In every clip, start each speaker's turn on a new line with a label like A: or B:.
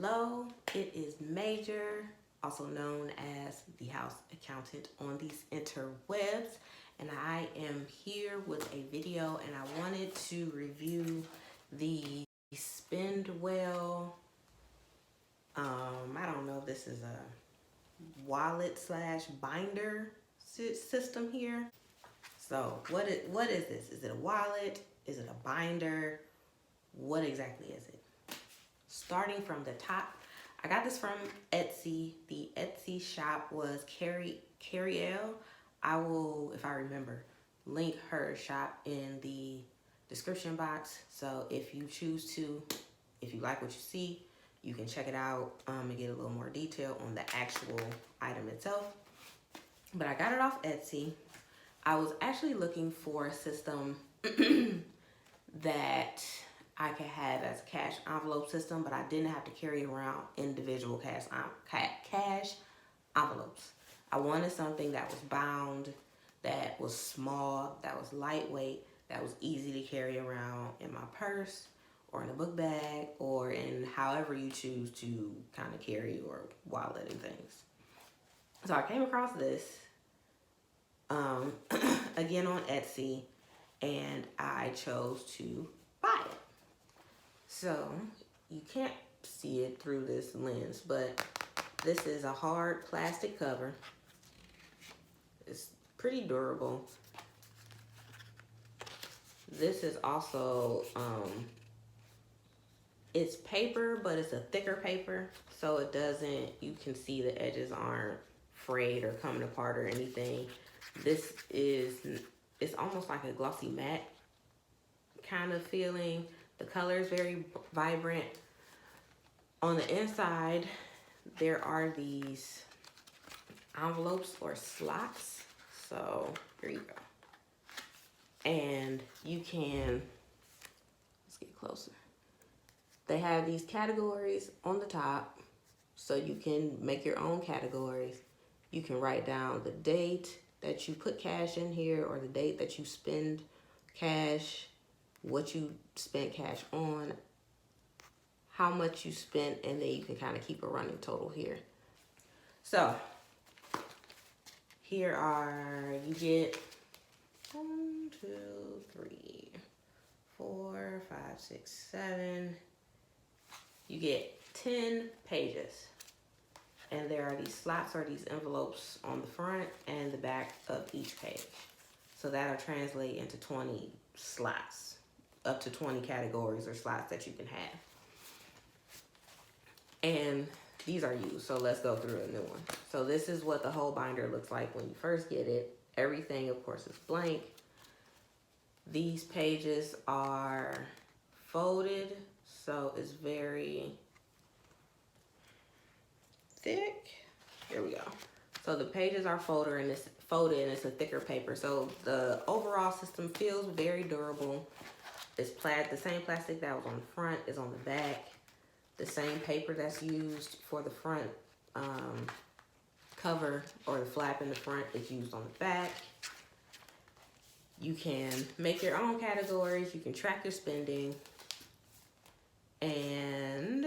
A: Hello, it is Major, also known as the house accountant on these interwebs, and I am here with a video, and I wanted to review the Spendwell. I don't know if this is a wallet slash binder system here. So what is this? Is it a wallet? Is it a binder? What exactly is it? Starting from the top, I got this from Etsy. The Etsy shop was Carrielle. I will, if I remember, link her shop in the description box. So if you choose to, if you like what you see, you can check it out and get a little more detail on the actual item itself. But I got it off Etsy. I was actually looking for a system that I could have as a cash envelope system, but I didn't have to carry around individual cash envelopes. I wanted something that was bound, that was small, that was lightweight, that was easy to carry around in my purse or in a book bag or in however you choose to kind of carry your wallet and things. So I came across this again on Etsy, and I chose to buy it. So you can't see it through this lens, but this is a hard plastic cover. It's pretty durable. This is also, it's paper, but it's a thicker paper, so it doesn't, you can see the edges aren't frayed or coming apart or anything. This is, it's almost like a glossy matte kind of feeling. The color is very vibrant. On the inside, there are these envelopes or slots. So here you go. And you can, let's get closer. They have these categories on the top, so you can make your own categories. You can write down the date that you put cash in here or the date that you spend cash, what you spent cash on, how much you spent, and then you can kind of keep a running total here. So here are, you get 1, 2, 3, 4, 5, 6, 7. You get 10 pages. And there are these slots or these envelopes on the front and the back of each page. So that'll translate into 20 slots, up to 20 categories or slots that you can have. And these are used, so let's go through a new one. So this is what the whole binder looks like when you first get it. Everything, of course, is blank. These pages are folded, so it's very thick. Here we go. So the pages are folded and it's a thicker paper. So the overall system feels very durable. It's the same plastic that was on the front is on the back. The same paper that's used for the front cover or the flap in the front is used on the back. You can make your own categories. You can track your spending. And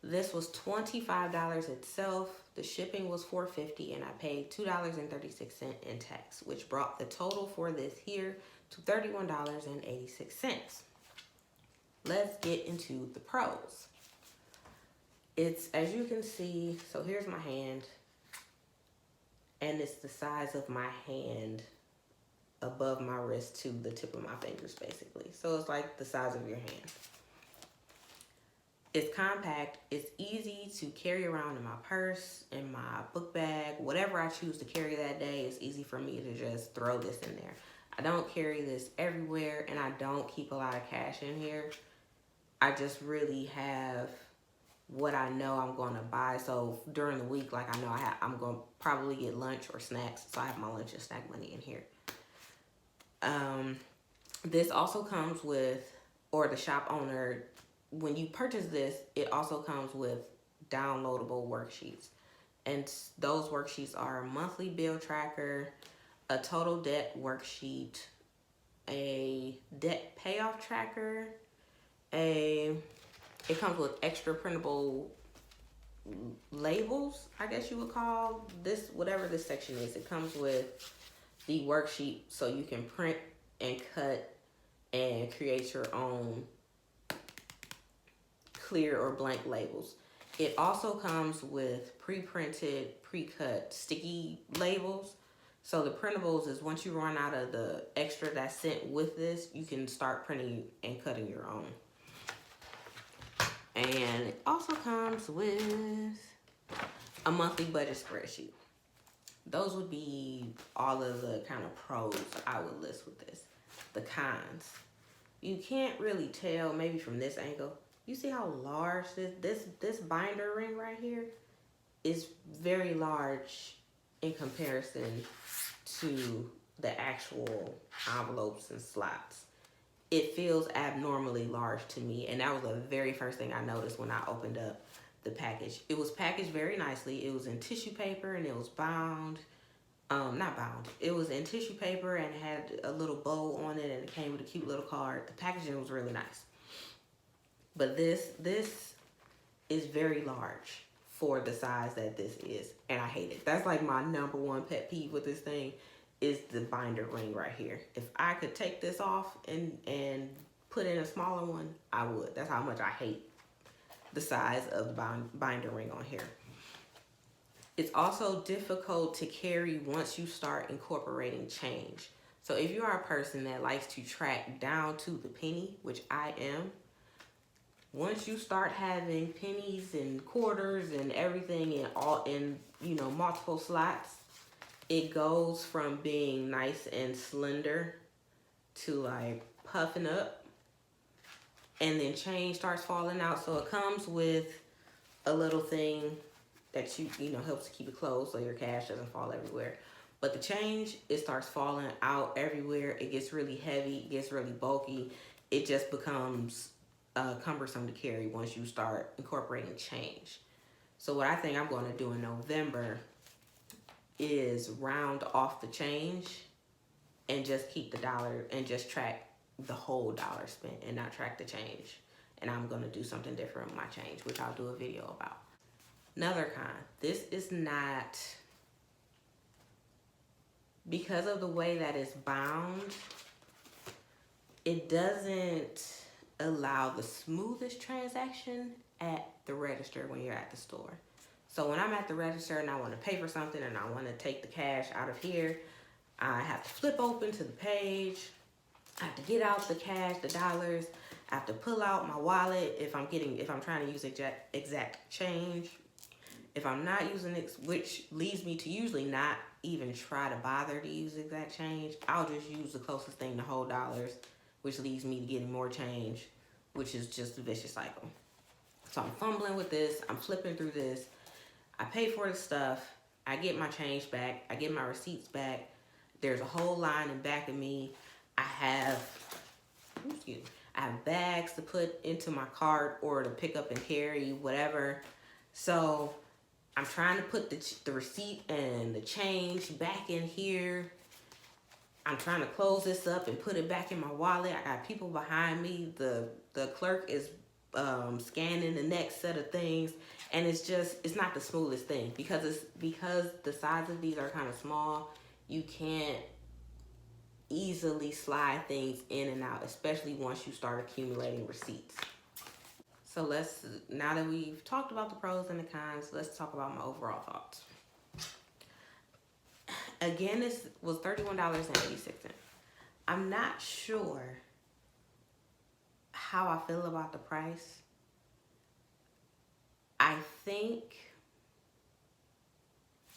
A: this was $25 itself. The shipping was $4.50, and I paid $2.36 in tax, which brought the total for this here to $31.86. Let's get into the pros. It's, as you can see, so here's my hand, and it's the size of my hand above my wrist to the tip of my fingers, basically. So it's like the size of your hand. It's compact, it's easy to carry around in my purse, in my book bag, whatever I choose to carry that day. It's easy for me to just throw this in there. I don't carry this everywhere, and I don't keep a lot of cash in here. I just really have what I know I'm going to buy. So during the week, like I know I'm going to probably get lunch or snacks. So I have my lunch and snack money in here. This also comes with, or the shop owner, when you purchase this, it also comes with downloadable worksheets. And those worksheets are a monthly bill tracker, a total debt worksheet, a debt payoff tracker, a It comes with extra printable labels, I guess you would call this, whatever this section is. It comes with the worksheet so you can print and cut and create your own clear or blank labels. It also comes with pre-printed, pre-cut sticky labels. So the printables is once you run out of the extra that's sent with this, you can start printing and cutting your own. And it also comes with a monthly budget spreadsheet. Those would be all of the kind of pros I would list with this. The cons. You can't really tell, maybe from this angle. You see how large this binder ring right here is very large in comparison to the actual envelopes and slots. It feels abnormally large to me, and that was the very first thing I noticed when I opened up the package. It was packaged very nicely. It was in tissue paper and it was bound. Not bound. It was in tissue paper and had a little bow on it, and it came with a cute little card. The packaging was really nice. But this is very large for the size that this is, and I hate it. That's like my number one pet peeve with this thing is the binder ring right here. If I could take this off and put in a smaller one, I would. That's how much I hate the size of the binder ring on here. It's also difficult to carry once you start incorporating change. So if you are a person that likes to track down to the penny, which I am, once you start having pennies and quarters and everything in multiple slots, it goes from being nice and slender to like puffing up, and then change starts falling out. So it comes with a little thing that helps to keep it closed so your cash doesn't fall everywhere. But the change, it starts falling out everywhere. It gets really heavy, it gets really bulky. It just becomes cumbersome to carry once you start incorporating change. So what I think I'm going to do in November is round off the change and just keep the dollar and just track the whole dollar spent and not track the change. And I'm going to do something different with my change, which I'll do a video about. Another con, this is not, because of the way that it's bound, it doesn't allow the smoothest transaction at the register when you're at the store. So when I'm at the register and I want to pay for something and I want to take the cash out of here, I have to flip open to the page. I have to get out the cash, the dollars. I have to pull out my wallet if I'm trying to use exact change. If I'm not using it, which leads me to usually not even try to bother to use exact change, I'll just use the closest thing to whole dollars, which leads me to getting more change, which is just a vicious cycle. So I'm fumbling with this, I'm flipping through this, I pay for the stuff, I get my change back, I get my receipts back, there's a whole line in back of me, I have bags to put into my cart or to pick up and carry, whatever. So I'm trying to put the receipt and the change back in here. I'm trying to close this up and put it back in my wallet. I got people behind me. The clerk is scanning the next set of things, and it's not the smoothest thing because the size of these are kind of small. You can't easily slide things in and out, especially once you start accumulating receipts. So now that we've talked about the pros and the cons, let's talk about my overall thoughts. Again, this was $31.86. I'm not sure how I feel about the price. I think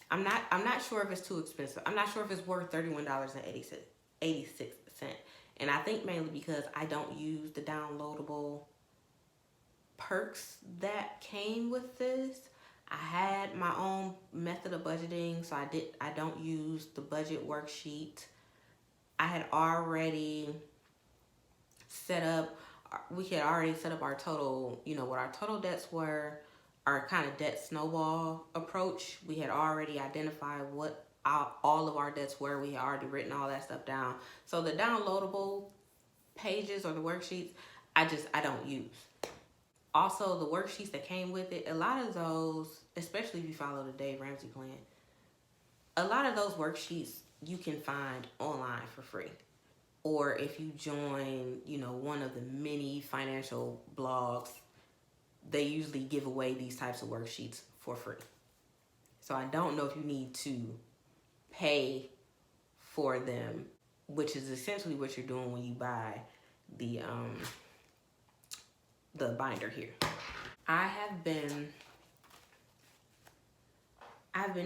A: I'm not sure if it's too expensive. I'm not sure if it's worth $31.86. And I think mainly because I don't use the downloadable perks that came with this. I had my own method of budgeting, so I don't use the budget worksheet. I had already set up, we had already set up our total, what our total debts were, our kind of debt snowball approach. We had already identified what all of our debts were. We had already written all that stuff down. So the downloadable pages or the worksheets, I don't use. Also, the worksheets that came with it, a lot of those, especially if you follow the Dave Ramsey plan, a lot of those worksheets you can find online for free. Or if you join, one of the many financial blogs, they usually give away these types of worksheets for free. So I don't know if you need to pay for them, which is essentially what you're doing when you buy the binder here. I've been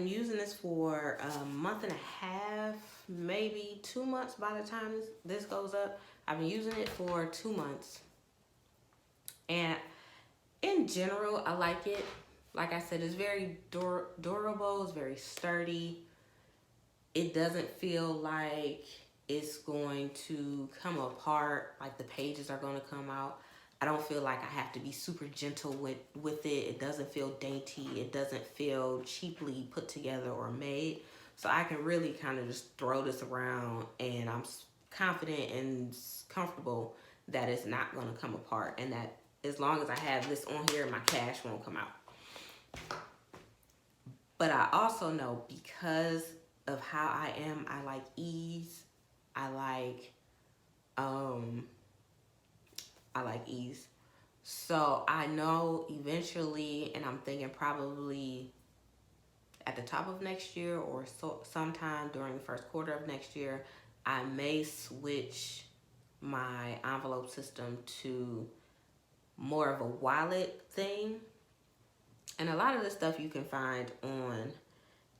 A: using this for a month and a half, maybe 2 months by the time this goes up. I've been using it for 2 months. And in general, I like it. Like I said, it's very durable, it's very sturdy. It doesn't feel like it's going to come apart, like the pages are going to come out. I don't feel like I have to be super gentle with it. It doesn't feel dainty. It doesn't feel cheaply put together or made. So I can really kind of just throw this around, and I'm confident and comfortable that it's not going to come apart, and that as long as I have this on here, my cash won't come out. But I also know, because of how I am, I like ease. I like ease. So I know eventually, and I'm thinking probably at the top of next year or sometime during the first quarter of next year, I may switch my envelope system to more of a wallet thing. And a lot of the stuff you can find on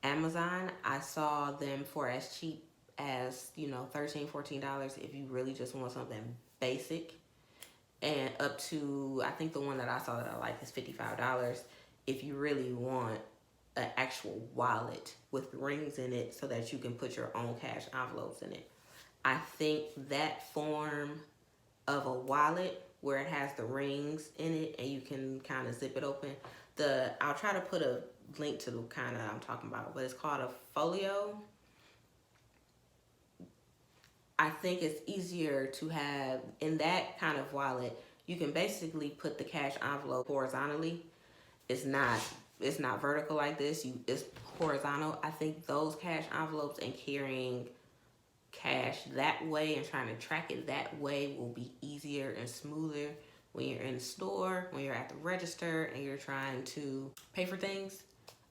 A: Amazon. I saw them for as cheap as, $13, $14 if you really just want something basic. And up to, I think the one that I saw that I like is $55 if you really want an actual wallet with rings in it so that you can put your own cash envelopes in it. I think that form of a wallet where it has the rings in it and you can kind of zip it open. I'll try to put a link to the kind I'm talking about, but it's called a folio. I think it's easier to have in that kind of wallet. You can basically put the cash envelope horizontally. It's not vertical like this. It's horizontal. I think those cash envelopes and carrying cash that way and trying to track it that way will be easier and smoother when you're in the store, when you're at the register and you're trying to pay for things.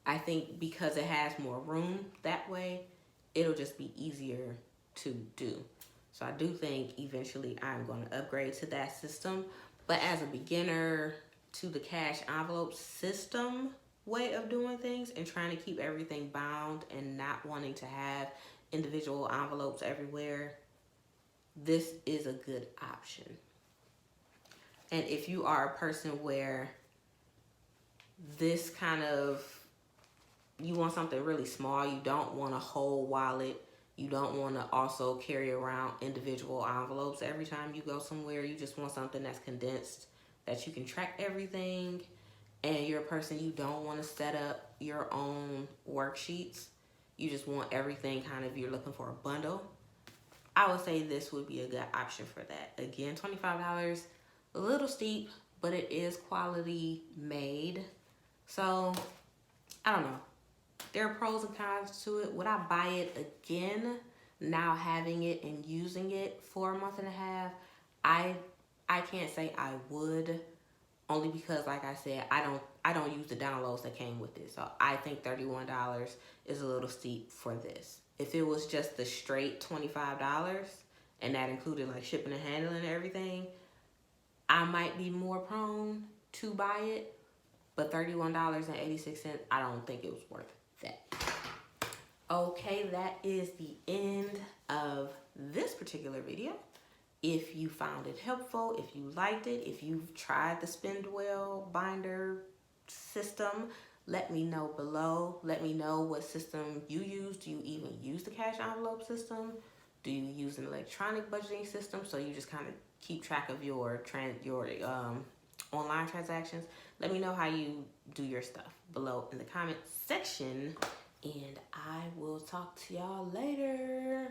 A: I think because it has more room that way, it'll just be easier to do. So I do think eventually I'm going to upgrade to that system. But as a beginner to the cash envelope system way of doing things and trying to keep everything bound and not wanting to have individual envelopes everywhere, this is a good option. And if you are a person where this you want something really small, you don't want a whole wallet, you don't want to also carry around individual envelopes every time you go somewhere, you just want something that's condensed, that you can track everything, and you're a person you don't want to set up your own worksheets, you just want everything you're looking for a bundle, I would say this would be a good option for that. Again, $25, a little steep, but it is quality made. So, I don't know. There are pros and cons to it. Would I buy it again, now having it and using it for a month and a half? I can't say I would, only because, like I said, I don't use the downloads that came with it. So I think $31 is a little steep for this. If it was just the straight $25 and that included like shipping and handling and everything, I might be more prone to buy it. But $31.86, I don't think it was worth that. Okay, that is the end of this particular video. If you found it helpful, if you liked it, if you've tried the Spendwell binder system, let me know below. Let me know what system you use. Do you even use the cash envelope system? Do you use an electronic budgeting system so you just kind of keep track of your online transactions? Let me know how you do your stuff below in the comment section, and I will talk to y'all later.